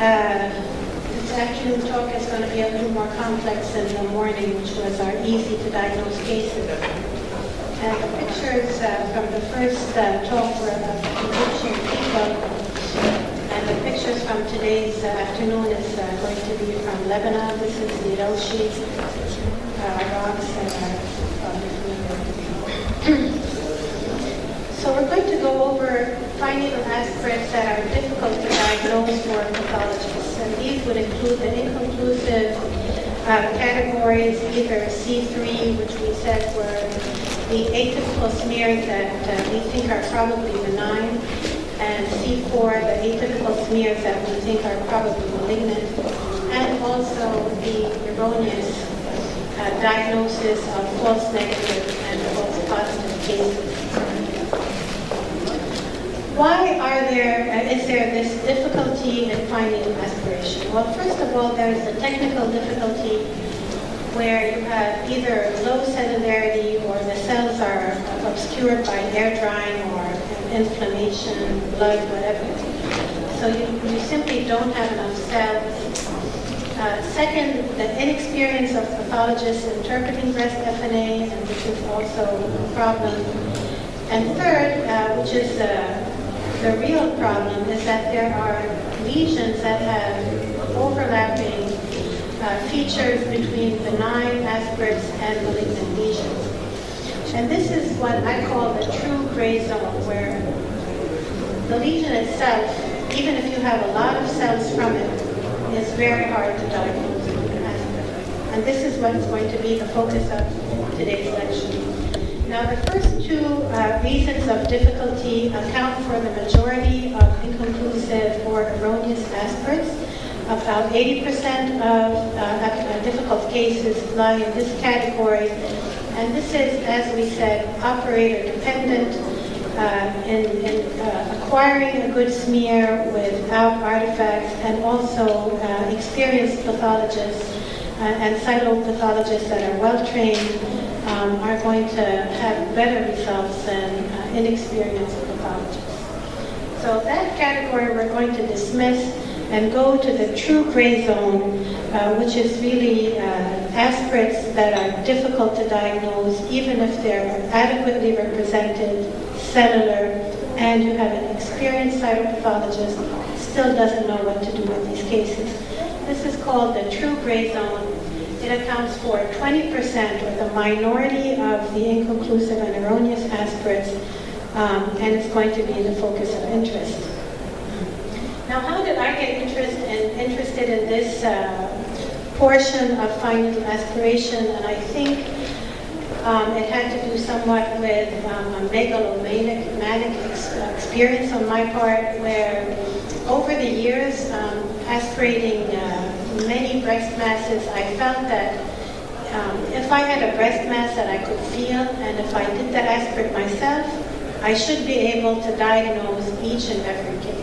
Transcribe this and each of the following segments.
This afternoon talk is going to be a little more complex than the morning, which was our easy to diagnose cases. And the pictures from the first talk were of Egyptian people, and the pictures from today's afternoon is going to be from Lebanon. This is the Roshi rocks that are probably familiar. So we're going to go over fine needle aspirates that are difficult to diagnose for pathologists. And these would include the inconclusive categories, either C3, which we said were the atypical smears that we think are probably benign, and C4, the atypical smears that we think are probably malignant, and also the erroneous diagnosis of false negative and false positive cases. Why is there this difficulty in fine needle aspiration? Well, first of all, there's the technical difficulty where you have either low cellularity or the cells are obscured by air drying or inflammation, blood, whatever. So you simply don't have enough cells. Second, the inexperience of pathologists interpreting breast FNA, and this is also a problem. And third, which is the real problem, is that there are lesions that have overlapping features between benign aspirates and malignant lesions. And this is what I call the true gray zone, where the lesion itself, even if you have a lot of cells from it, is very hard to diagnose with an aspirate. And this is what is going to be the focus of today's lecture. Now, the first two reasons of difficulty account for the majority of inconclusive or erroneous aspirates. About 80% of difficult cases lie in this category. And this is, as we said, operator dependent in acquiring a good smear without artifacts, and also experienced pathologists and cytopathologists that are well trained are going to have better results than inexperienced pathologists. So that category we're going to dismiss and go to the true gray zone, which is really aspirates that are difficult to diagnose, even if they're adequately represented, cellular, and you have an experienced cytopathologist still doesn't know what to do with these cases. This is called the true gray zone. It accounts for 20%, or the minority of the inconclusive and erroneous aspirates, and it's going to be the focus of interest. Now, how did I get interested in this portion of fine needle aspiration? And I think it had to do somewhat with a megalomaniac experience on my part, where over the years, aspirating many breast masses, I felt that if I had a breast mass that I could feel, and if I did the aspirate myself, I should be able to diagnose each and every case.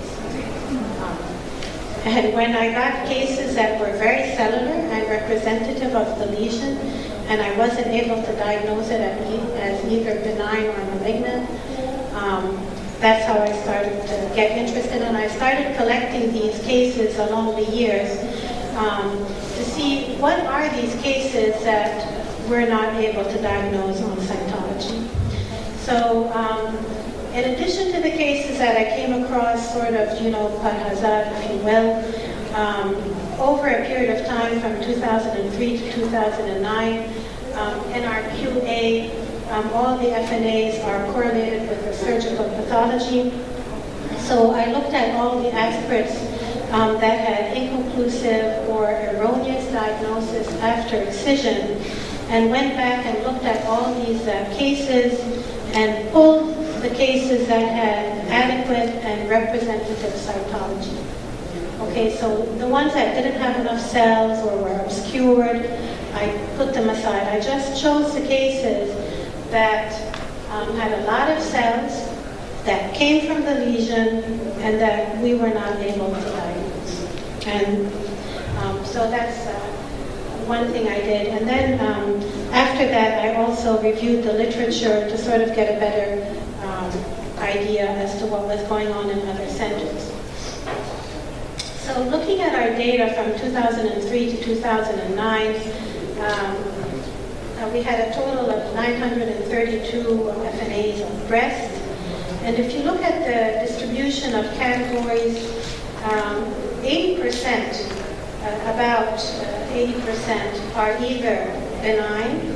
And when I got cases that were very cellular and representative of the lesion, and I wasn't able to diagnose it as either benign or malignant, that's how I started to get interested. And I started collecting these cases along the years to see what are these cases that we're not able to diagnose on cytology. So in addition to the cases that I came across sort of, haphazard, if you will, over a period of time from 2003 to 2009, in our QA, all the FNAs are correlated with the surgical pathology. So I looked at all the aspirates that had inconclusive or erroneous diagnosis after excision, and went back and looked at all these cases and pulled the cases that had adequate and representative cytology. Okay, so the ones that didn't have enough cells or were obscured, I put them aside. I just chose the cases that had a lot of cells, that came from the lesion, and that we were not able to diagnose. And so that's one thing I did. And then after that, I also reviewed the literature to sort of get a better idea as to what was going on in other centers. So So looking at our data from 2003 to 2009, we had a total of 932 FNAs of breast. And if you look at the distribution of categories, 80%, about 80% are either benign,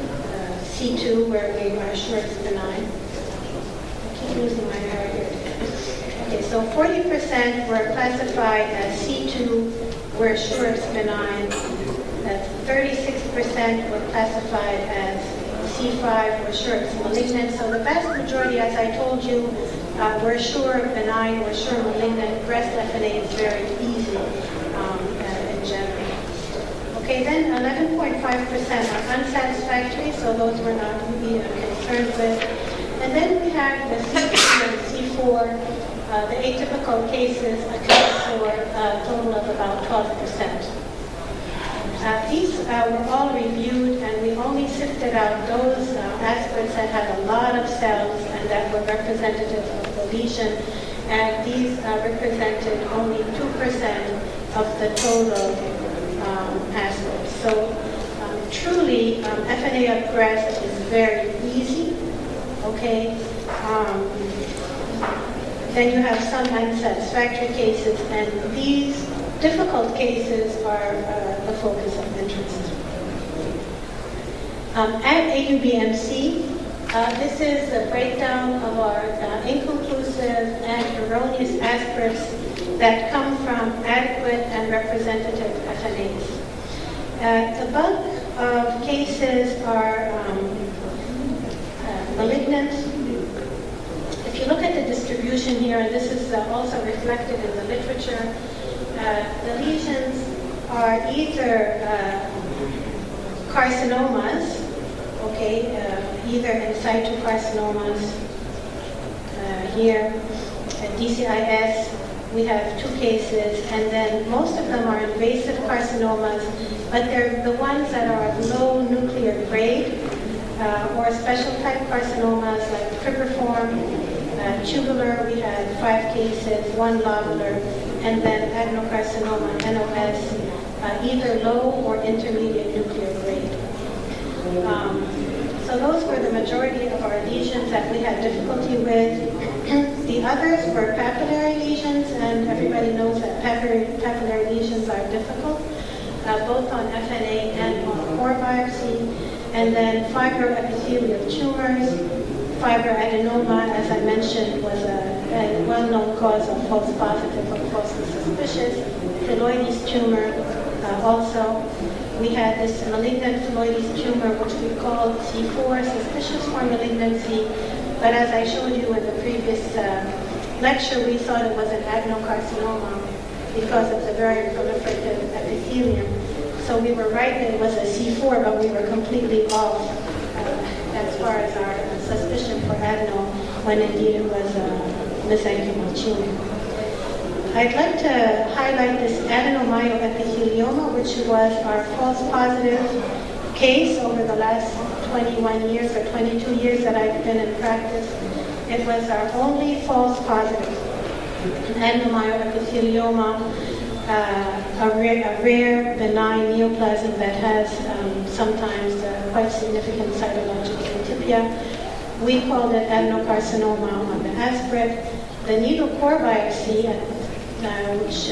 C2, where we are sure it's benign. I keep losing my hair here. Okay, so 40% were classified as C2, we're sure it's benign. 36% were classified as C5, we're sure it's malignant. So the vast majority, as I told you, we're sure benign, we're sure malignant. Breast FNA is very easy in general. Okay, then 11.5% are unsatisfactory, so those we're not really concerned with. And then we have the C3 and C4. The atypical cases account for a total of about 12%. These were all reviewed, and we only sifted out those aspirates that had a lot of cells and that were representative of the lesion, and these represented only 2% of the total aspirates. So truly, FNA of breast is very easy, okay? Then you have some unsatisfactory cases, and these difficult cases are the focus of interest. At AUBMC, this is the breakdown of our inconclusive and erroneous aspirates that come from adequate and representative FNAs. The bulk of cases are malignant. If you look at the distribution here, and this is also reflected in the literature, the lesions are either carcinomas, okay, either in situ carcinomas here at DCIS. We have 2 cases, and then most of them are invasive carcinomas, but they're the ones that are of low nuclear grade, or special type carcinomas like cribriform, tubular. We had 5 cases, 1 lobular, and then adenocarcinoma, NOS, either low or intermediate nuclear grade. So those were the majority of our lesions that we had difficulty with. The others were papillary lesions, and everybody knows that papillary lesions are difficult, both on FNA and on core biopsy. And then fibroepithelial tumors. Fibroadenoma, as I mentioned, was a well-known cause of false positive or falsely suspicious. Phylloides tumor also. We had this malignant phylloides tumor, which we called C4, suspicious for malignancy. But as I showed you in the previous lecture, we thought it was an adenocarcinoma because of the very proliferative epithelium. So we were right that it was a C4, but we were completely off as far as our suspicion for adeno, when indeed it was a mesenchymal tumor. I'd like to highlight this adenomyoepithelioma, which was our false positive case over the last 21 years or 22 years that I've been in practice. It was our only false positive adenomyoepithelioma, a rare benign neoplasm that has sometimes quite significant cytologic atypia. We called it adenocarcinoma on the aspirate. The needle core biopsy, which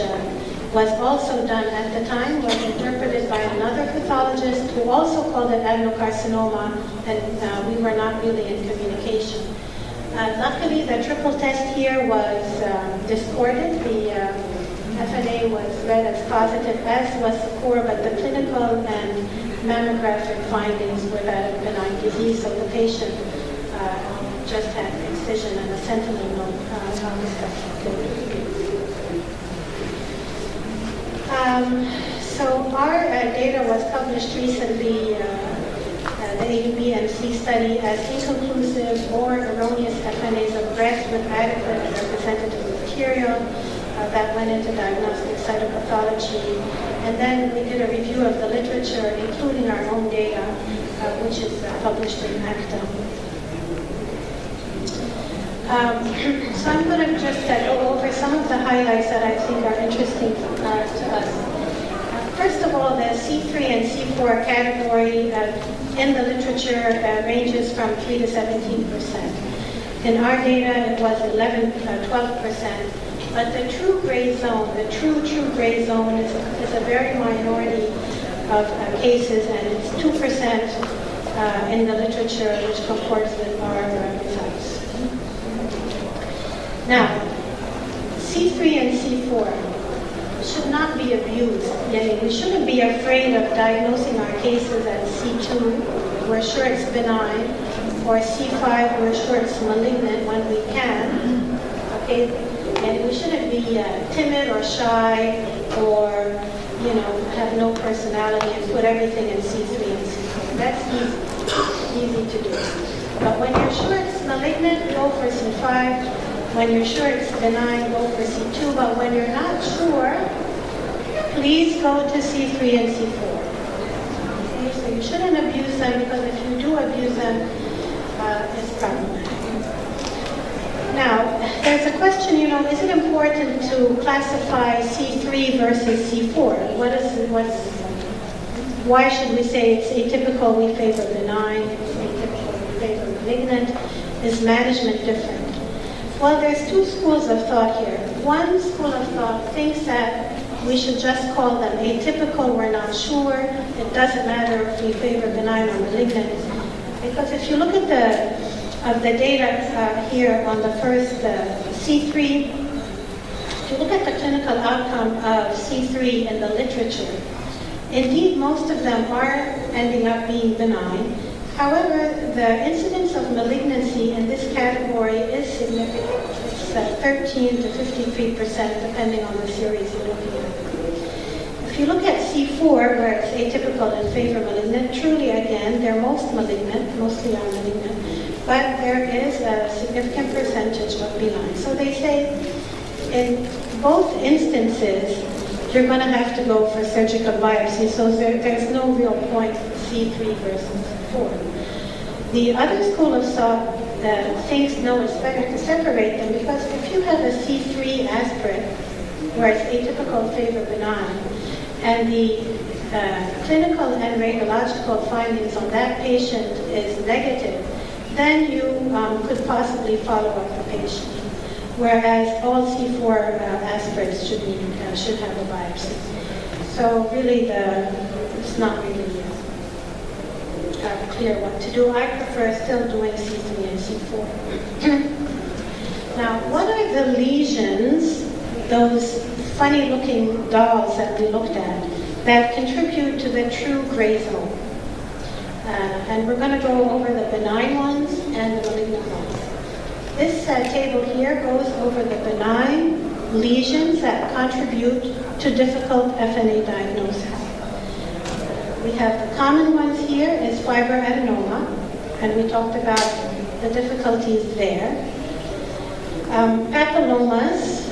was also done at the time, was interpreted by another pathologist who also called it adenocarcinoma, and we were not really in communication. Luckily, the triple test here was discordant. The FNA was read as positive, as was the core, but the clinical and mammographic findings were that of benign disease, so the patient just had excision and a sentinel node on the septum. So our data was published recently, the AUBMC study, as inconclusive or erroneous FNAs of breast with adequate and representative material that went into diagnostic cytopathology. And then we did a review of the literature, including our own data, which is published in ACTA. So I'm going to just go over some of the highlights that I think are interesting to us. First of all, the C3 and C4 category in the literature ranges from 3 to 17%. In our data, it was 12%. But the true gray zone, the true gray zone is a very minority of cases, and it's 2% in the literature, which comports with our results. Now, C3 and C4 should not be abused. We shouldn't be afraid of diagnosing our cases at C2, we're sure it's benign, or C5, we're sure it's malignant when we can. Okay, and we shouldn't be timid or shy or have no personality and put everything in C3 and C4. That's easy to do. But when you're sure it's malignant, go for C5. When you're sure it's benign, go for C2. But when you're not sure, please go to C3 and C4. Okay? So you shouldn't abuse them, because if you do abuse them, it's problematic. Now, there's a question, is it important to classify C3 versus C4? Why should we say it's atypical, we favor benign, it's atypical, we favor malignant? Is management different? Well, there's two schools of thought here. One school of thought thinks that we should just call them atypical, we're not sure. It doesn't matter if we favor benign or malignant. Because if you look at the data here on the first C3, if you look at the clinical outcome of C3 in the literature, indeed most of them are ending up being benign. However, the incidence of malignancy in this category is significant. It's 13 to 53%, depending on the series you're looking at. If you look at C4, where it's atypical and favor malignant, truly, again, they're mostly are malignant, but there is a significant percentage of benign. So they say in both instances, you're going to have to go for surgical biopsy, so there's no real point C3 versus 4. The other school of thought thinks, no, it's better to separate them, because if you have a C3 aspirate, where it's atypical, favor benign, and the clinical and radiological findings on that patient is negative, then you could possibly follow up the patient. Whereas all C4 aspirates should have a biopsy. So really, it's not really clear what to do. I prefer still doing C3 and C4. Now, what are the lesions, those funny-looking dolls that we looked at, that contribute to the true gray zone? And we're going to go over the benign ones and the malignant ones. This table here goes over the benign lesions that contribute to difficult FNA diagnosis. We have the common ones here is fibroadenoma, and we talked about the difficulties there. Papillomas,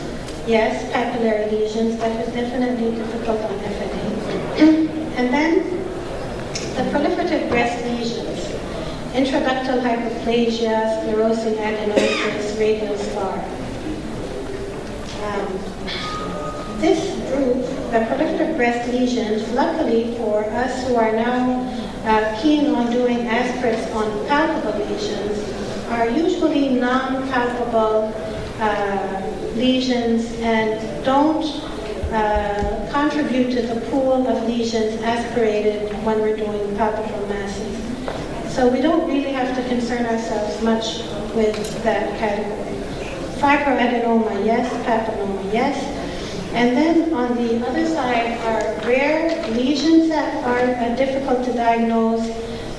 yes, papillary lesions, that is definitely difficult on FNA. And then the proliferative breast lesions, intraductal hyperplasia, sclerosing adenosis, radial scar. This group, the proliferative breast lesions, luckily for us who are now keen on doing aspirates on palpable lesions, are usually non-palpable lesions and don't contribute to the pool of lesions aspirated when we're doing palpable masses. So we don't really have to concern ourselves much with that category. Fibroadenoma, yes. Papilloma, yes. And then on the other side are rare lesions that are difficult to diagnose,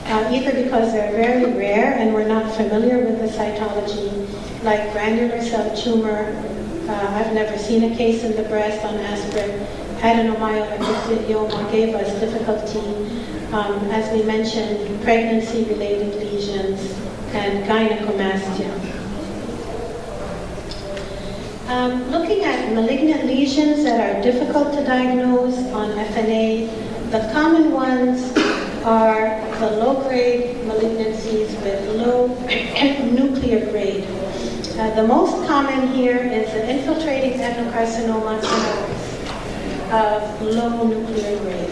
either because they're very rare and we're not familiar with the cytology, like granular cell tumor. I've never seen a case in the breast on aspirate. Adenomyocarcinoma gave us difficulty. As we mentioned, pregnancy-related lesions and gynecomastia. Looking at malignant lesions that are difficult to diagnose on FNA, the common ones are the low-grade malignancies with low nuclear grade. The most common here is the infiltrating adenocarcinoma of low nuclear grade.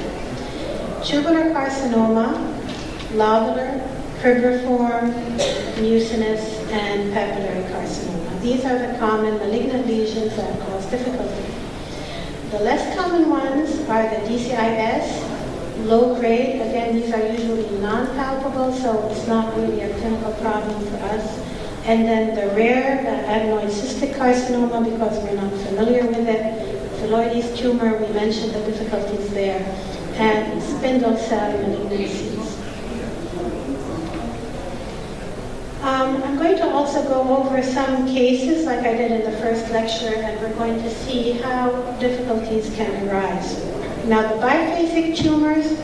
Tubular carcinoma, lobular, cribriform, mucinous, and papillary carcinoma. These are the common malignant lesions that cause difficulty. The less common ones are the DCIS, low grade. Again, these are usually non-palpable, so it's not really a clinical problem for us. And then the rare adenoid cystic carcinoma, because we're not familiar with it. Phylloides tumor, we mentioned the difficulties there. And spindle cell malignancies. I'm going to also go over some cases like I did in the first lecture, and we're going to see how difficulties can arise. Now the biphasic tumors,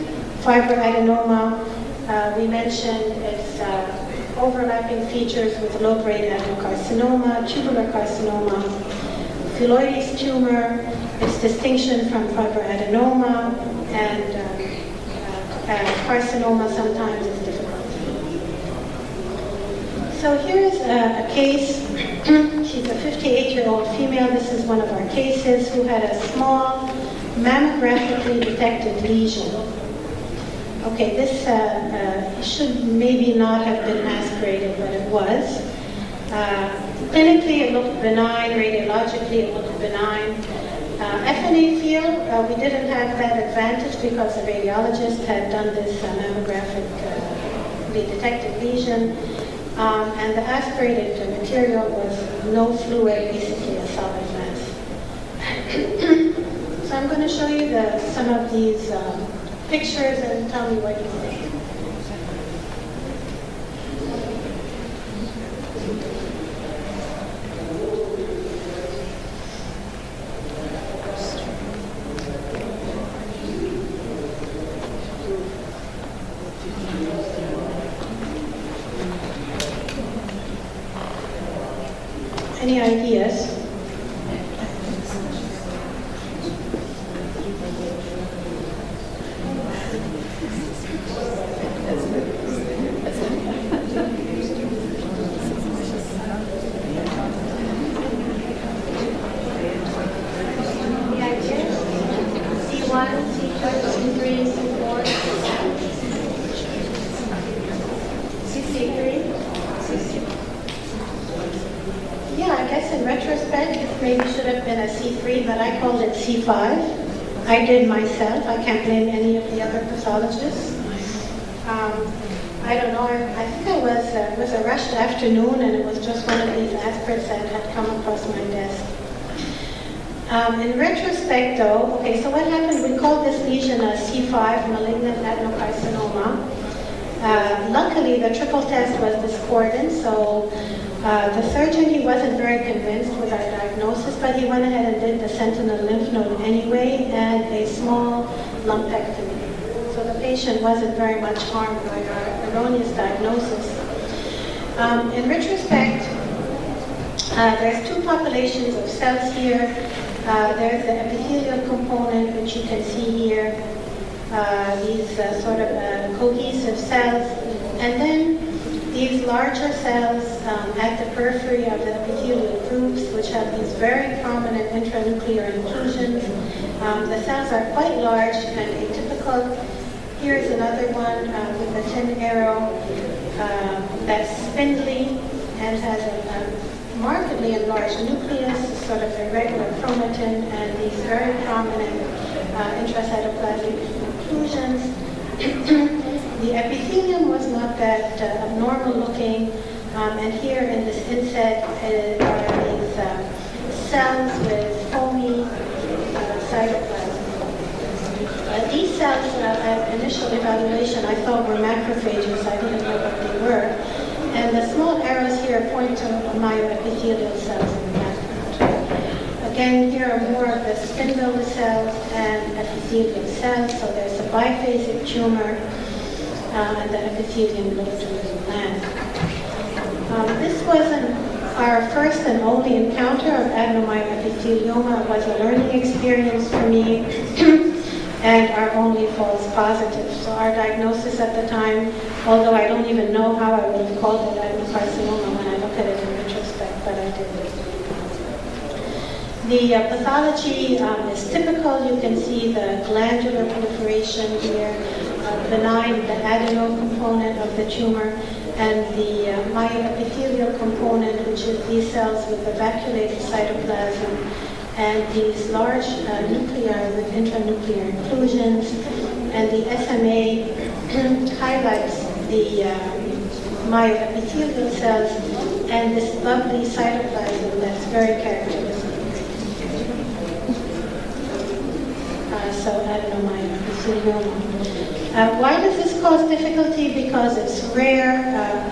fibroadenoma, we mentioned its overlapping features with low-grade adenocarcinoma, tubular carcinoma, phylloides tumor, its distinction from fibroadenoma, and carcinoma sometimes is difficult. So here's a case. She's a 58-year-old female. This is one of our cases who had a small mammographically detected lesion. Okay, this should maybe not have been aspirated, but it was. Clinically, it looked benign. Radiologically, it looked benign. FNA field, we didn't have that advantage because the radiologist had done this mammographically detected lesion. And the aspirated material was no fluid, basically a solid mass. So I'm going to show you some of these pictures and tell me what you think. Any ideas? C1, C2, C3, C4, C3, C6. Yeah, I guess in retrospect, it maybe should have been a C3, but I called it C5. I did myself. I can't blame any of the other pathologists. I don't know. I think it was a rushed afternoon, and it was just one of these aspirates that had come across my desk. In retrospect, though, okay, so what happened? We called this lesion a C5, malignant adenocarcinoma. Luckily, the triple test was discordant, so the surgeon, he wasn't very convinced with our diagnosis, but he went ahead and did the sentinel lymph node anyway and a small lumpectomy. So the patient wasn't very much harmed by our erroneous diagnosis. In retrospect, there's two populations of cells here. There's the epithelial component, which you can see here, these sort of cohesive cells, and then these larger cells at the periphery of the epithelial groups, which have these very prominent intranuclear inclusions. The cells are quite large and atypical. Here's another one with a thin arrow that's spindly and has a markedly enlarged nucleus, sort of irregular chromatin, and these very prominent intracytoplasmic inclusions. The epithelium was not that abnormal looking, and here in this inset are these cells with foamy cytoplasm. These cells, at initial evaluation, I thought were macrophages. I didn't know what they were. And the small arrows here point to myoepithelial cells in the background. Again, here are more of the spindle cells and epithelial cells. So there's a biphasic tumor, and the epithelium looked really bland. This wasn't our first and only encounter of adenomyoepithelioma. It was a learning experience for me. And our only false positive. So our diagnosis at the time, although I don't even know how I would have called it adenocarcinoma when I look at it in retrospect, but I selected. The pathology is typical. You can see the glandular proliferation here, benign, the adeno component of the tumor, and the myoepithelial component, which is these cells with the vacuolated cytoplasm, and these large nuclei with intranuclear inclusions, and the SMA highlights the myoepithelial cells and this lovely cytoplasm that's very characteristic. So adenomyoepithelioma. Why does this cause difficulty? Because it's rare.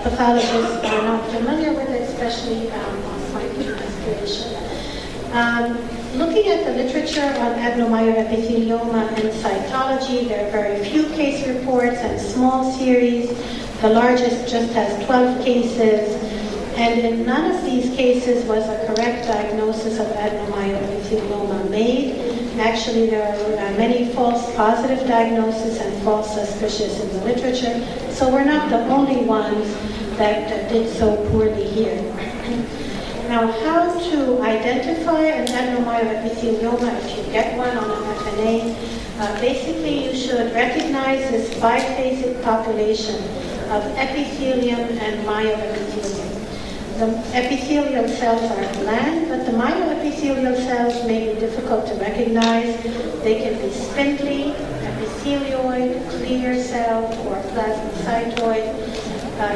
Pathologists are not familiar with it, especially on finding aspiration. Looking at the literature on adenomyoepithelioma in cytology, there are very few case reports and small series. The largest just has 12 cases, and in none of these cases was a correct diagnosis of adenomyoepithelioma made. Actually, there are many false positive diagnoses and false suspicious in the literature, so we're not the only ones that did so poorly here. Now, how to identify an adenomyoepithelioma if you get one on an FNA? Basically, you should recognize this biphasic population of epithelium and myoepithelium. The epithelial cells are bland, but the myoepithelial cells may be difficult to recognize. They can be spindly, epithelioid, clear cells, or plasmacytoid.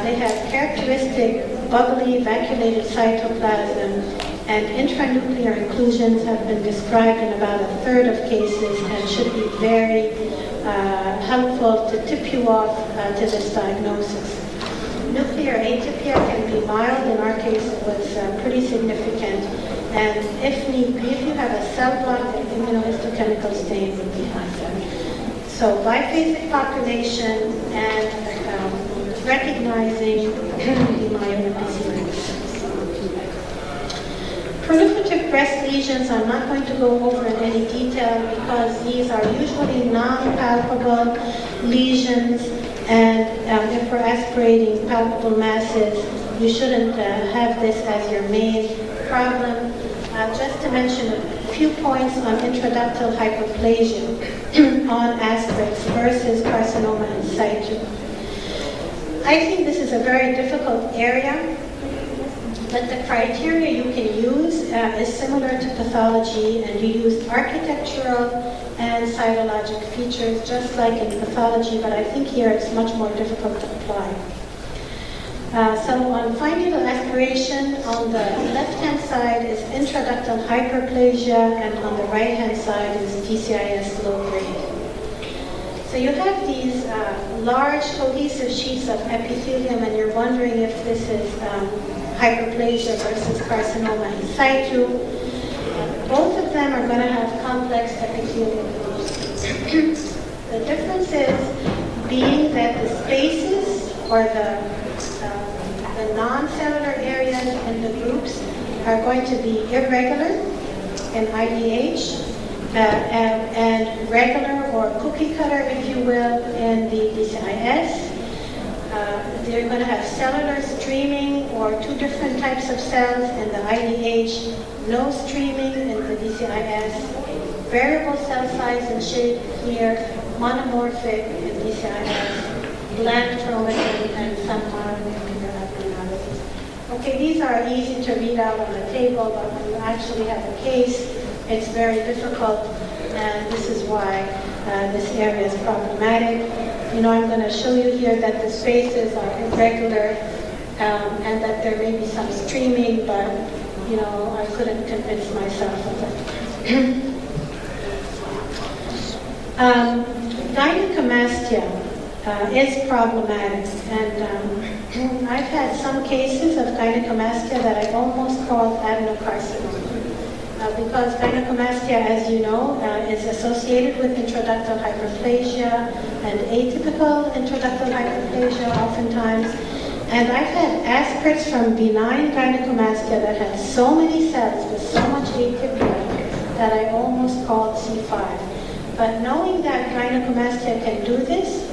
They have characteristic bubbly, vacuolated cytoplasm, and intranuclear inclusions have been described in about a third of cases and should be very helpful to tip you off to this diagnosis. Nuclear atypia can be mild. In our case, it was pretty significant. And if need be, if you have a cell block, an immunohistochemical stain would be helpful. So biphasic population and recognizing the myoepithelium. Proliferative breast lesions, I'm not going to go over in any detail because these are usually non-palpable lesions, and if we're aspirating palpable masses, you shouldn't have this as your main problem. Just to mention a few points on intraductal hyperplasia on aspirates versus carcinoma in situ. I think this is a very difficult area, but the criteria you can use is similar to pathology, and you use architectural and cytologic features just like in pathology, but I think here it's much more difficult to apply. So on fine aspiration, on the left-hand side is intraductal hyperplasia, and on the right-hand side is DCIS low grade. So you have these large cohesive sheets of epithelium, and you're wondering if this is hyperplasia versus carcinoma in situ. Both of them are going to have complex epithelial lesions. The difference is being that the spaces or the non-cellular areas in the groups are going to be irregular in IDH and regular or cookie cutter, if you will, in the DCIS. They're going to have cellular streaming or two different types of cells in the IDH, no streaming in the DCIS, variable cell size and shape here, monomorphic in DCIS, bland chromatin, and some mononuclear abnormalities. Okay, these are easy to read out on the table, but when you actually have a case, it's very difficult, and this is why this area is problematic. I'm going to show you here that the spaces are irregular and that there may be some streaming, but, I couldn't convince myself of it. Gynecomastia is problematic, and I've had some cases of gynecomastia that I almost called adenocarcinoma. Because gynecomastia, as you know, is associated with intraductal hyperplasia and atypical intraductal hyperplasia oftentimes. And I've had aspirates from benign gynecomastia that had so many cells with so much atypia that I almost called C5. But knowing that gynecomastia can do this,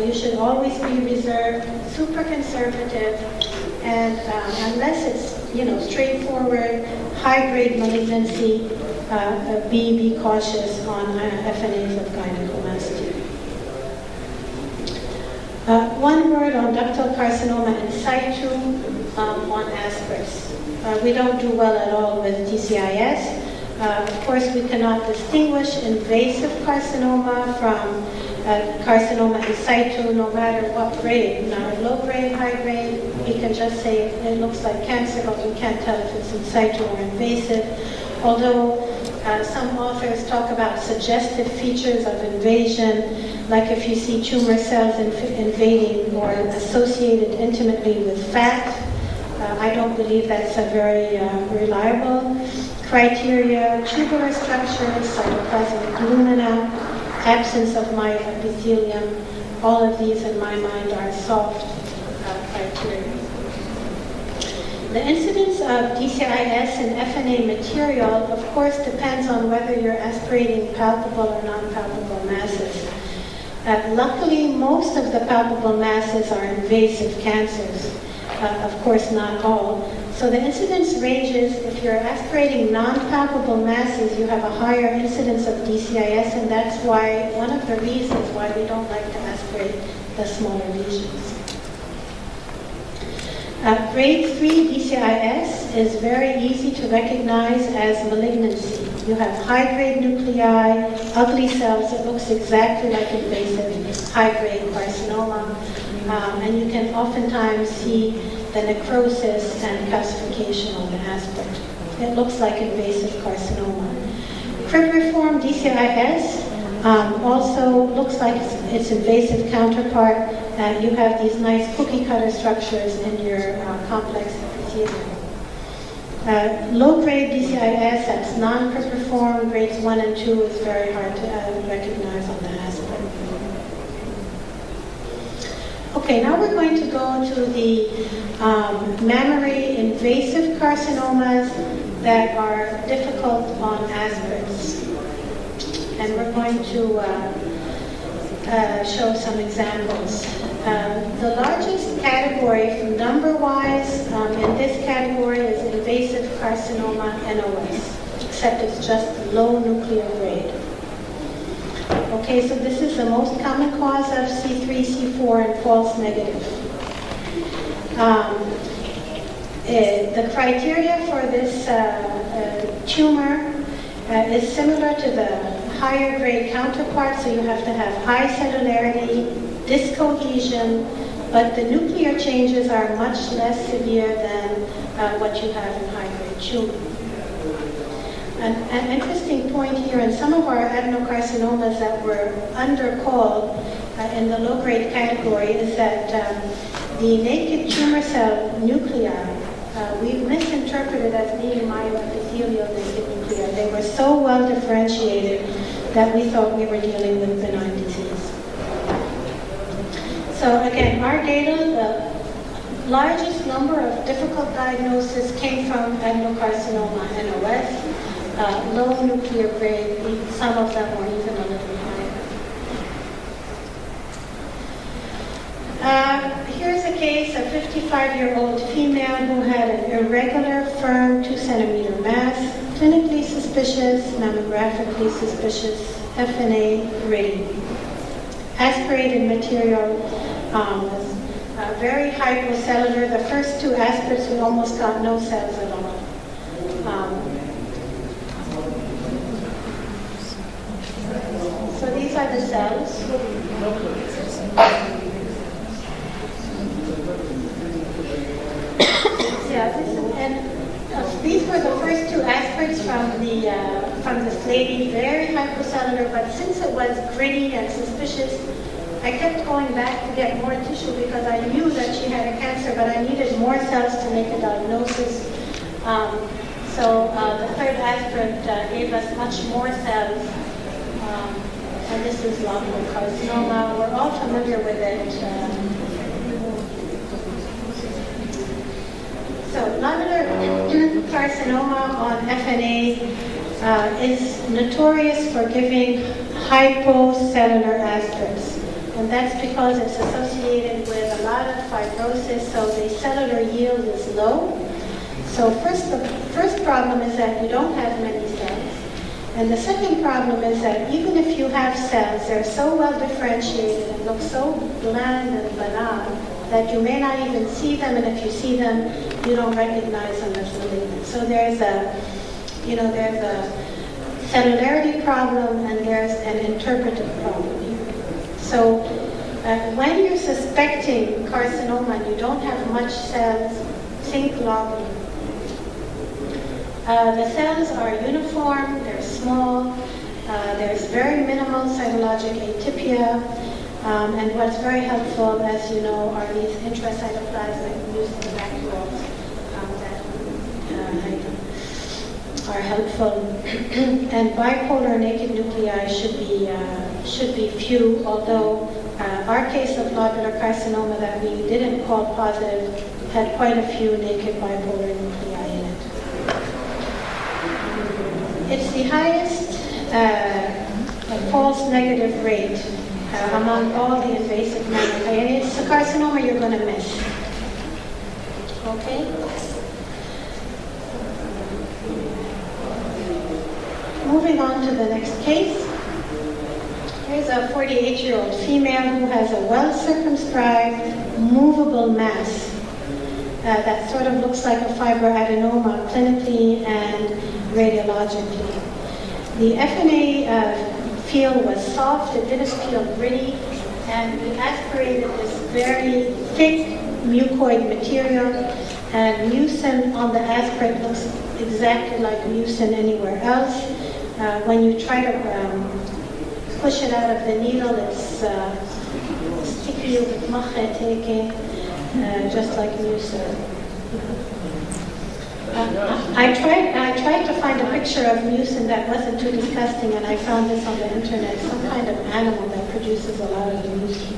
you should always be reserved, super conservative, And unless it's, straightforward, high-grade malignancy, be cautious on FNAs of gynecomastia. One word on ductal carcinoma in situ on aspirates. We don't do well at all with DCIS. Of course, we cannot distinguish invasive carcinoma from carcinoma in situ, no matter what grade. Now, low grade, high grade, we can just say it looks like cancer, but we can't tell if it's in situ or invasive. Although some authors talk about suggestive features of invasion, like if you see tumor cells invading or associated intimately with fat. I don't believe that's a very reliable criteria. Tubular structures, cytoplasmic lumina, absence of myoepithelium, all of these in my mind are soft criteria. The incidence of DCIS and FNA material, of course, depends on whether you're aspirating palpable or non-palpable masses. Luckily, most of the palpable masses are invasive cancers. Of course, not all. So the incidence ranges, if you're aspirating non-palpable masses, you have a higher incidence of DCIS, and that's why, one of the reasons why we don't like to aspirate the smaller lesions. Grade 3 DCIS is very easy to recognize as malignancy. You have high-grade nuclei, ugly cells. It looks exactly like invasive high-grade carcinoma. And you can oftentimes see the necrosis and calcification on the aspirate. It looks like invasive carcinoma. Cribriform DCIS also looks like its invasive counterpart. You have these nice cookie cutter structures in your complex epithelium. Low-grade DCIS, that's non-cribriform. Grades 1 and 2 is very hard to recognize on the aspirate. Okay, now we're going to go to the mammary invasive carcinomas that are difficult on aspirates. And we're going to show some examples. The largest category, number-wise, in this category is invasive carcinoma NOS, except it's just low nuclear grade. Okay, so this is the most common cause of C3, C4, and false negative. The criteria for this tumor is similar to the higher grade counterpart, so you have to have high cellularity, discohesion, but the nuclear changes are much less severe than what you have in high grade tumor. An interesting point here, in some of our adenocarcinomas that were undercalled in the low-grade category, is that the naked tumor cell nuclei, we misinterpreted as being myoepithelial naked nuclei. They were so well differentiated that we thought we were dealing with benign disease. So again, our data, the largest number of difficult diagnoses came from adenocarcinoma NOS. Low nuclear grade, some of them were even a little higher. Here's a case, a 55-year-old female who had an irregular, firm 2-centimeter mass, clinically suspicious, mammographically suspicious, FNA ready. Aspirated material was very hypocellular. The first two aspirates, we almost got no cells at all. So these are the cells. These were the first two aspirates from this lady, very hypocellular, but since it was gritty and suspicious, I kept going back to get more tissue because I knew that she had a cancer, but I needed more cells to make a diagnosis. So the third aspirate gave us much more cells. And this is lobular carcinoma. We're all familiar with it. So lobular carcinoma on FNA is notorious for giving hypocellular aspirates. and that's because it's associated with a lot of fibrosis, so the cellular yield is low. So the first problem is that you don't have many cells. And the second problem is that even if you have cells, they're so well differentiated and look so bland and banal that you may not even see them, and if you see them, you don't recognize them as malignant. So there's a cellularity problem and there's an interpretive problem here. So when you're suspecting carcinoma and you don't have much cells, think globally. The cells are uniform, they're small, there's very minimal cytologic atypia, and what's very helpful, as you know, are these intracytoplasmic mucin vacuoles that are helpful. And bipolar naked nuclei should be few, although our case of lobular carcinoma that we didn't call positive had quite a few naked bipolar nuclei in it. It's the highest false negative rate among all the invasive mammoth. And it's a carcinoma you're going to miss. Okay? Moving on to the next case. Here's a 48-year-old female who has a well-circumscribed, movable mass that sort of looks like a fibroadenoma clinically and radiologically. The FNA field was soft, it didn't feel gritty, and we aspirated this very thick mucoid material, and mucin on the aspirate looks exactly like mucin anywhere else. When you try to push it out of the needle, it's sticky with macheteke, just like mucin. I tried to find a picture of mucin that wasn't too disgusting, and I found this on the internet, some kind of animal that produces a lot of the mucin.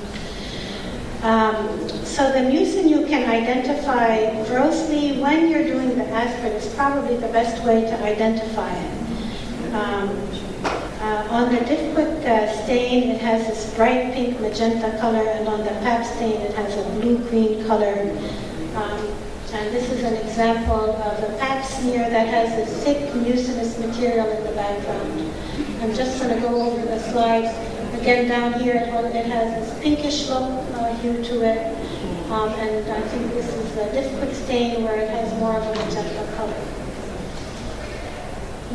So the mucin you can identify grossly when you're doing the aspirate. It's probably the best way to identify it. On the Diffquick stain, it has this bright pink magenta color, and on the Pap stain, it has a blue-green color. And this is an example of a Pap smear that has this thick mucinous material in the background. I'm just going to go over the slides. Again, down here, it has this pinkish look hue to it. And I think this is the Diffquick stain where it has more of a magenta color.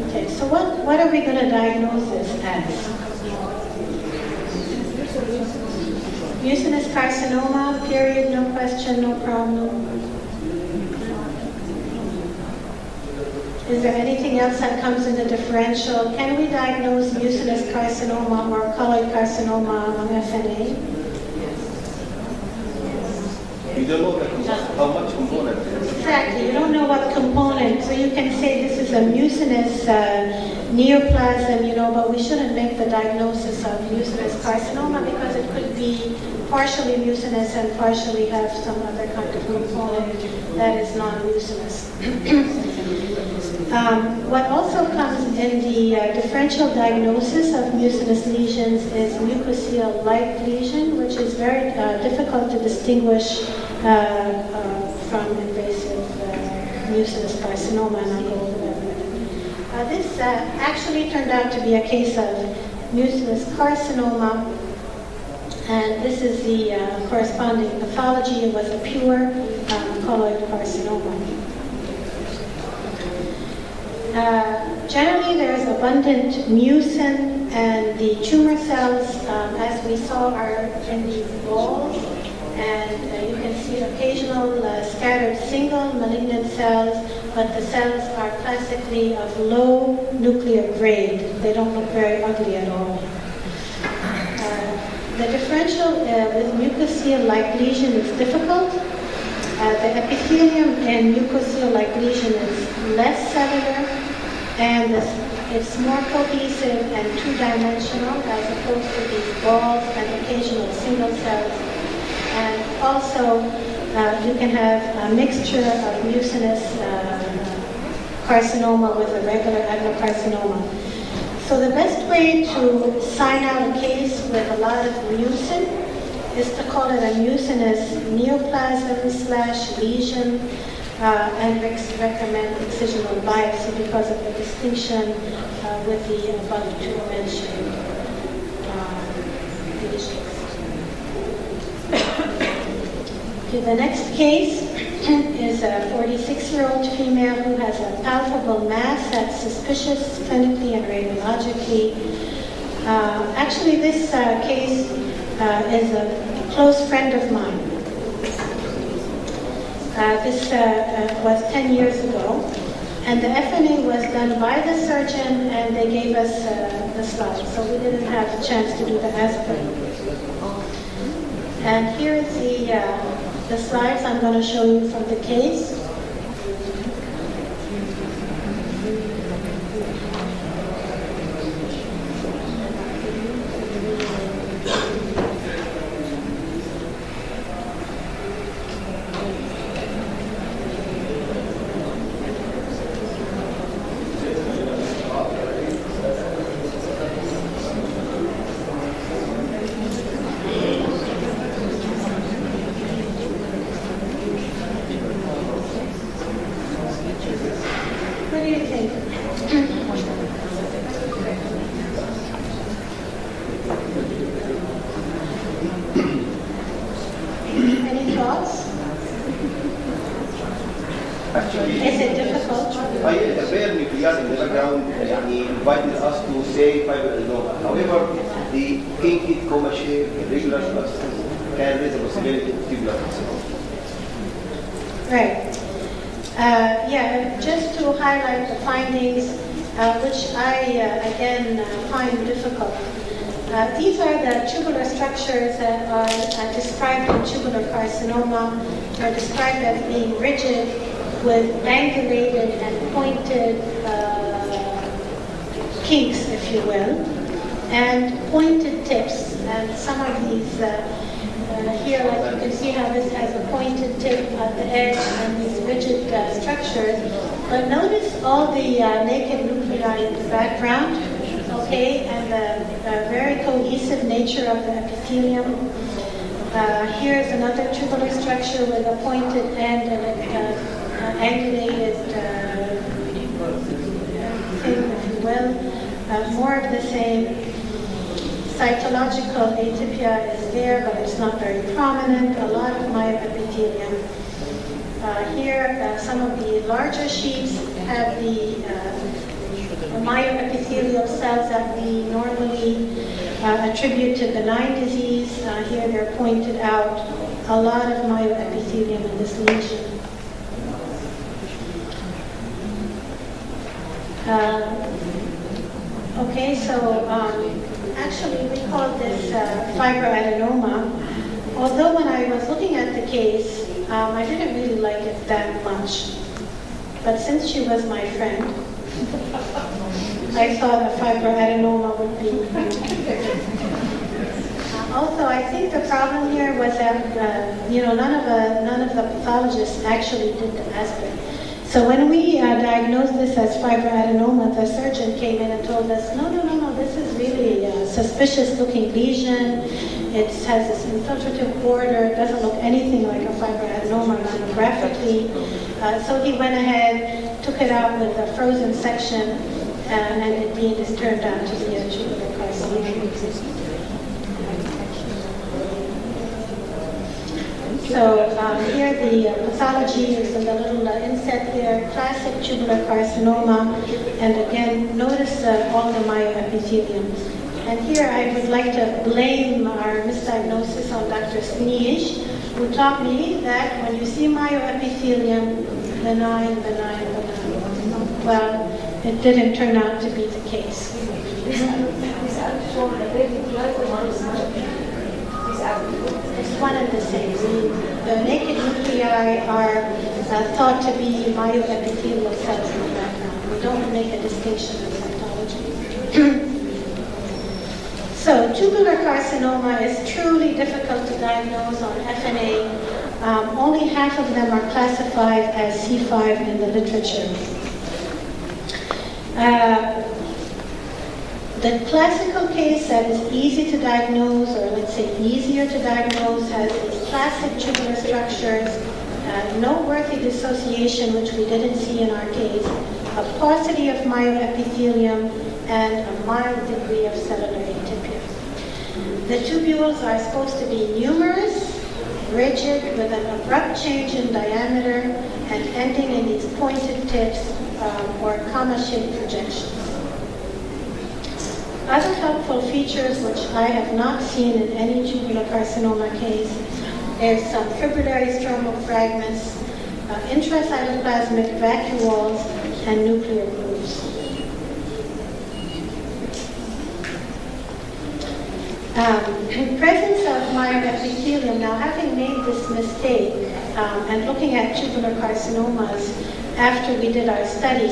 Okay, so what are we going to diagnose this as? Mucinous carcinoma, period, no question, no problem. Is there anything else that comes in the differential? Can we diagnose mucinous carcinoma or colloid carcinoma on FNA? You don't know how much component. Exactly, you don't know what component. So you can say this is a mucinous neoplasm, but we shouldn't make the diagnosis of mucinous carcinoma because it could be partially mucinous and partially have some other kind of component that is non-mucinous. What also comes in the differential diagnosis of mucinous lesions is mucocele-like lesion, which is very difficult to distinguish from invasive mucinous carcinoma, and I'll go over that in a minute. This actually turned out to be a case of mucinous carcinoma, and this is the corresponding pathology. It was a pure colloid carcinoma. Generally, there is abundant mucin, and the tumor cells, as we saw, are in these balls, and you can see occasional scattered single malignant cells, but the cells are classically of low nuclear grade. They don't look very ugly at all. The differential with mucocele-like lesion is difficult. The epithelium in mucocele-like lesion is less cellular, and it's more cohesive and two-dimensional as opposed to these balls and occasional single cells. And also, you can have a mixture of mucinous carcinoma with a regular adenocarcinoma. So the best way to sign out a case with a lot of mucin is to call it a mucinous neoplasm/lesion and recommend excisional biopsy because of the distinction with the above two mentioned lesions. Okay, the next case is a 46-year-old female who has a palpable mass that's suspicious clinically and radiologically. Actually, this case is a close friend of mine. This was 10 years ago, and the FNA was done by the surgeon, and they gave us the slides, so we didn't have a chance to do the aspirin. And here's the slides I'm going to show you from the case. What do you think? Any thoughts? Actually, Is it difficult? I appear nuclear in the background invited us to say fibroadenoma. However, the kinky coma shape, irregular clusters can raise the possibility of tubular carcinoma. Right. Just to highlight the findings, which I, again, find difficult. These are the tubular structures that are described in tubular carcinoma, are described as being rigid with angulated and pointed kinks, if you will, and pointed tips. And some of these here, like you can see how this has a pointed tip at the edge and these rigid structures. But notice all the naked nuclei in the background, okay, and the very cohesive nature of the epithelium. Here's another tubular structure with a pointed end and an angulated thing, if you will. More of the same. Cytological atypia is there, but it's not very prominent. A lot of myoepithelium. Here, some of the larger sheets have the myoepithelial cells that we normally attribute to benign disease. Here, they're pointed out. A lot of myoepithelium in this lesion. Okay, so actually we call this fibroadenoma. Although when I was looking at the case, I didn't really like it that much. But since she was my friend, I thought a fibroadenoma would be. Also, I think the problem here was that none of the pathologists actually did the aspect. So when we diagnosed this as fibroadenoma, the surgeon came in and told us, no, this is really a suspicious-looking lesion. It has this infiltrative border. It doesn't look anything like a fibroadenoma mammographically. So he went ahead, took it out with a frozen section, and it turned out to be a tubular carcinoma. So here the pathology is in the little inset here, classic tubular carcinoma, and again, notice all the myoepithelium. And here I would like to blame our misdiagnosis on Dr. Sneej, who taught me that when you see myoepithelium, benign. Well, it didn't turn out to be the case. It's one and the same. The naked nuclei are thought to be myoepithelial cells in the background. We don't make a distinction in cytology. So tubular carcinoma is truly difficult to diagnose on FNA. Only half of them are classified as C5 in the literature. The classical case that is easy to diagnose, or let's say easier to diagnose, has these classic tubular structures, noteworthy dissociation, which we didn't see in our case, a paucity of myoepithelium, and a mild degree of cellular atypia. The tubules are supposed to be numerous, rigid, with an abrupt change in diameter, and ending in these pointed tips or comma-shaped projections. Other helpful features which I have not seen in any tubular carcinoma case is some fibrillary stromal fragments, intracytoplasmic vacuoles, and nuclear grooves. Presence of myoepithelium. Now, having made this mistake and looking at tubular carcinomas after we did our study,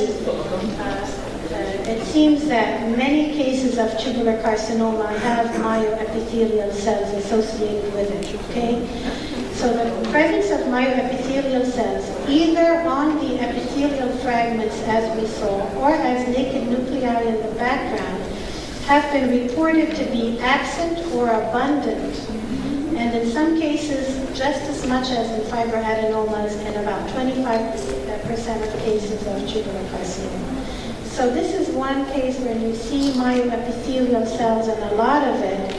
it seems that many cases of tubular carcinoma have myoepithelial cells associated with it, okay? So the presence of myoepithelial cells, either on the epithelial fragments as we saw, or as naked nuclei in the background, have been reported to be absent or abundant, and in some cases just as much as in fibroadenomas in about 25% of cases of tubular carcinoma. So this is one case where you see myoepithelial cells, and a lot of it,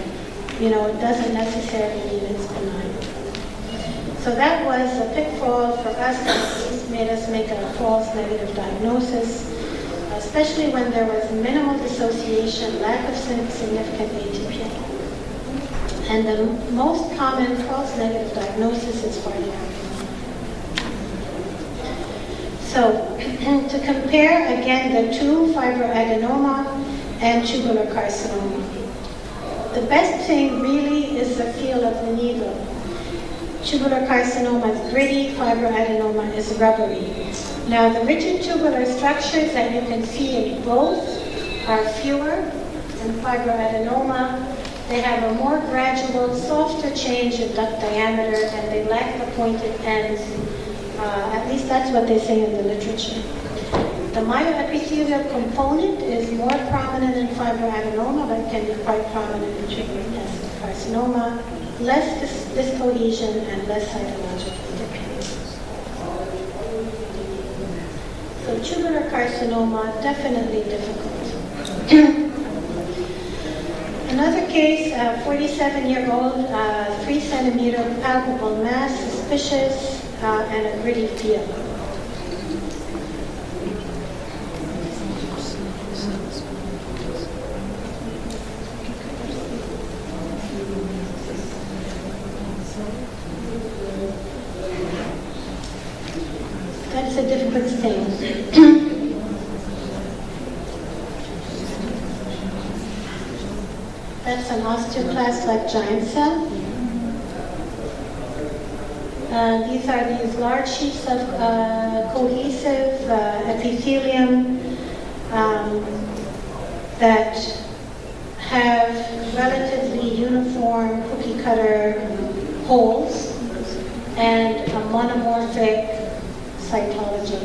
it doesn't necessarily mean it's benign. So that was a pitfall for us that made us make a false negative diagnosis, especially when there was minimal dissociation, lack of significant atypia. And the most common false negative diagnosis is cardiac. So to compare again the two, fibroadenoma and tubular carcinoma. The best thing really is the feel of the needle. Tubular carcinoma is gritty, fibroadenoma is rubbery. Now the rigid tubular structures that you can see in both are fewer. In fibroadenoma, they have a more gradual, softer change in duct diameter, and they lack the pointed ends. At least that's what they say in the literature. The myoepithelial component is more prominent in fibroadenoma, but can be quite prominent in tubular carcinoma, less discohesion and less cytological dependence. So tubular carcinoma, definitely difficult. Another case, 47-year-old, 3-centimeter palpable mass, suspicious, and a gritty feel. That's a difficult stain. That's an osteoclast-like giant cell. These are these large sheets of cohesive epithelium that have relatively uniform cookie cutter holes and a monomorphic cytology.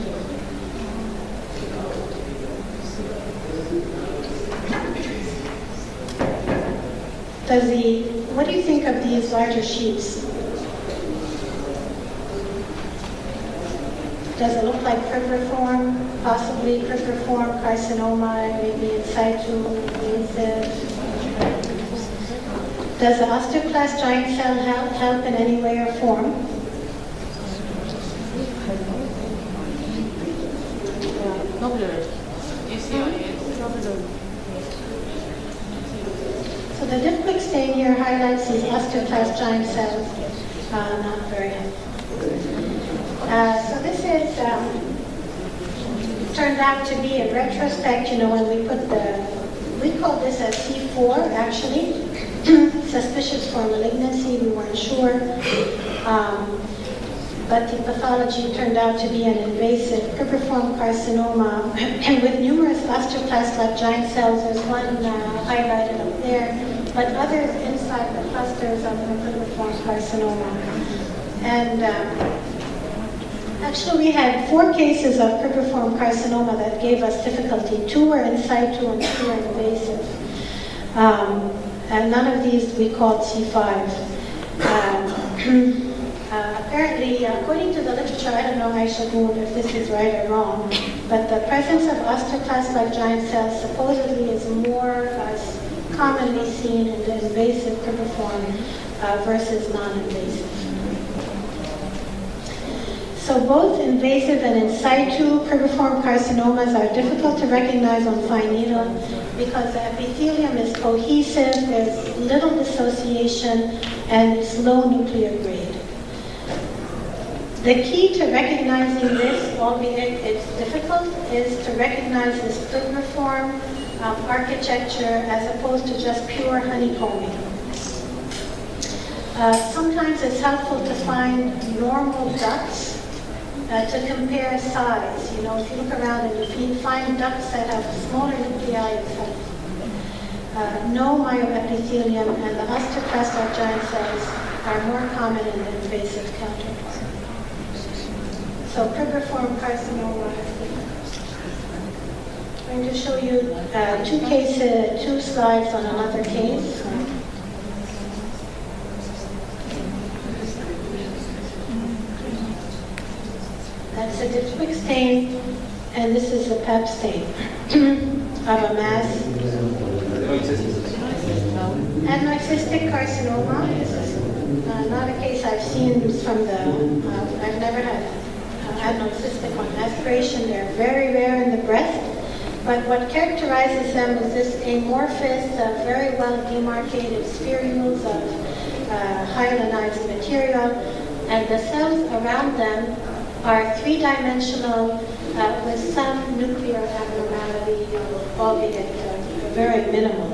What do you think of these larger sheets? Does it look like cribriform, possibly cribriform carcinoma, maybe in situ, invasive? Does the osteoclast giant cell help in any way or form? So the diploid stain here highlights these osteoclast giant cells, not very helpful. So this is turned out to be, in retrospect, when we called this a C4 actually, suspicious for malignancy, we weren't sure. But the pathology turned out to be an invasive cribriform carcinoma with numerous osteoclast-like giant cells. There's one highlighted up there, but others inside the clusters of the cribriform carcinoma. And actually, we had 4 cases of cribriform carcinoma that gave us difficulty. 2 were in situ and 2 were invasive. And none of these we called C5. Apparently, according to the literature, I don't know, Aisha Gould, if this is right or wrong, but the presence of osteoclast-like giant cells supposedly is more commonly seen in the invasive cribriform versus non-invasive. So both invasive and in situ cribriform carcinomas are difficult to recognize on fine needle because the epithelium is cohesive, there's little dissociation, and it's low nuclear grade. The key to recognizing this, albeit it's difficult, is to recognize this cribriform architecture as opposed to just pure honeycombing. Sometimes it's helpful to find normal ducts to compare size. You know, if you look around and if you find ducts that have smaller nuclei, it's helpful. No myoepithelium and the osteoclast-like giant cells are more common in the invasive counterpart. So cribriform carcinoma is difficult. I'm going to show you two slides on another case. That's a diptych stain, and this is a pap stain of a mass. Adenoid cystic carcinoma. This is not a case I've seen from I've never had adenoid cystic on aspiration. They're very rare in the breast, but what characterizes them is this amorphous, very well demarcated spherules of hyalinized material, and the cells around them are three-dimensional with some nuclear abnormality, albeit very minimal.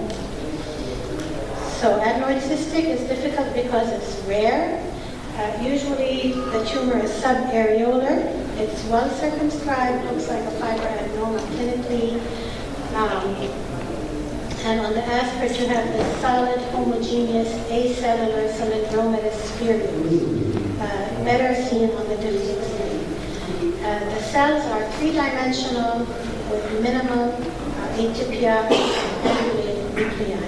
So adenoid cystic is difficult because it's rare. Usually the tumor is subareolar. It's well circumscribed, looks like a fibroadenoma clinically. And on the aspirate you have this solid, homogeneous, acellular cylindromatous spherule, better seen on the diptych stain. The cells are three-dimensional with minimal atypia and related nuclei.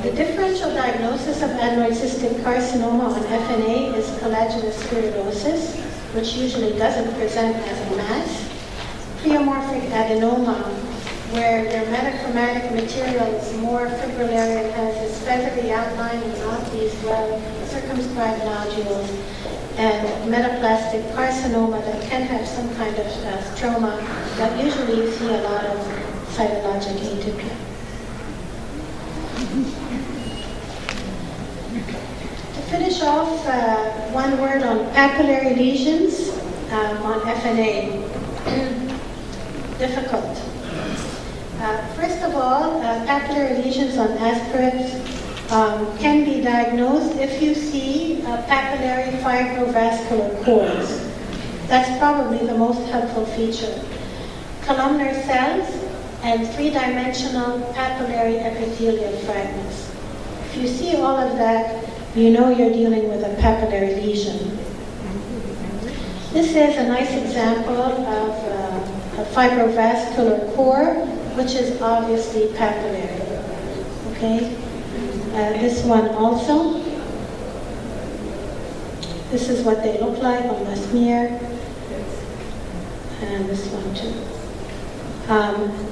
The differential diagnosis of adenoid cystic carcinoma on FNA is collagenous spherulosis, which usually doesn't present as a mass. Pleomorphic adenoma, where your metachromatic material is more fibrillary and has this feathery outline and not these well circumscribed nodules, and metaplastic carcinoma that can have some kind of stroma, but usually you see a lot of cytologic atypia. To finish off, one word on papillary lesions on FNA. Difficult. First of all, papillary lesions on aspirates can be diagnosed if you see papillary fibrovascular cores. That's probably the most helpful feature. Columnar cells and three-dimensional papillary epithelial fragments. If you see all of that, you know you're dealing with a papillary lesion. This is a nice example of a fibrovascular core, which is obviously papillary. Okay? This one also. This is what they look like on the smear. And this one too.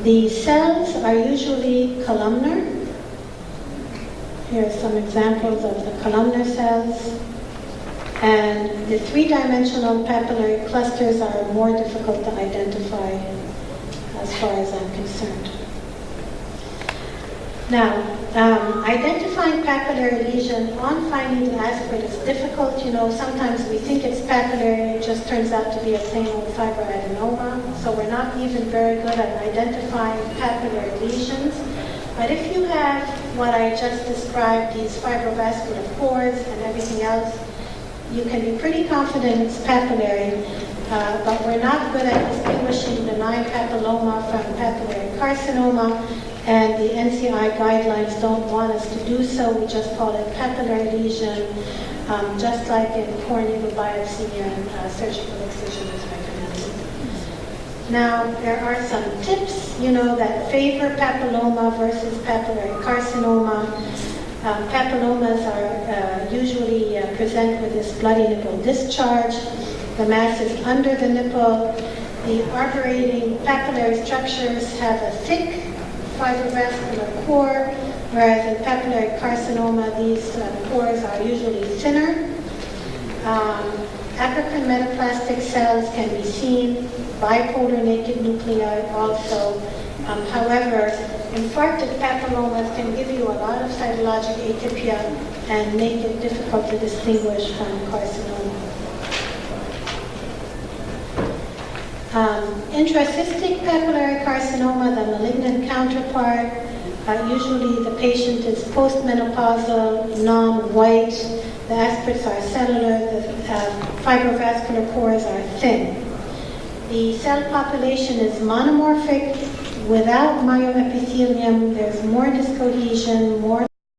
The cells are usually columnar. Here are some examples of the columnar cells. And the three-dimensional papillary clusters are more difficult to identify as far as I'm concerned. Now, identifying papillary lesion on fine needle aspirate is difficult. You know, sometimes we think it's papillary, it just turns out to be a plain old fibroadenoma. So we're not even very good at identifying papillary lesions. But if you have what I just described, these fibrovascular cores and everything else, you can be pretty confident it's papillary, but we're not good at distinguishing benign papilloma from papillary carcinoma, and the NCI guidelines don't want us to do so. We just call it papillary lesion, just like in core needle biopsy and surgical excision is recommended. Now, there are some tips. you know that favor papilloma versus papillary carcinoma. Papillomas are usually present with this bloody nipple discharge. The mass is under the nipple. The arborating papillary structures have a thick fibrovascular core, whereas in papillary carcinoma, these pores are usually thinner. Apocrine metaplastic cells can be seen, bipolar naked nuclei also. However, infarcted papillomas can give you a lot of cytologic atypia and make it difficult to distinguish from carcinoma. Intracystic papillary carcinoma, the malignant counterpart, usually the patient is postmenopausal, non-white, the aspirates are cellular, the fibrovascular cores are thin. The cell population is monomorphic. Without myoepithelium, there's more discohesion, more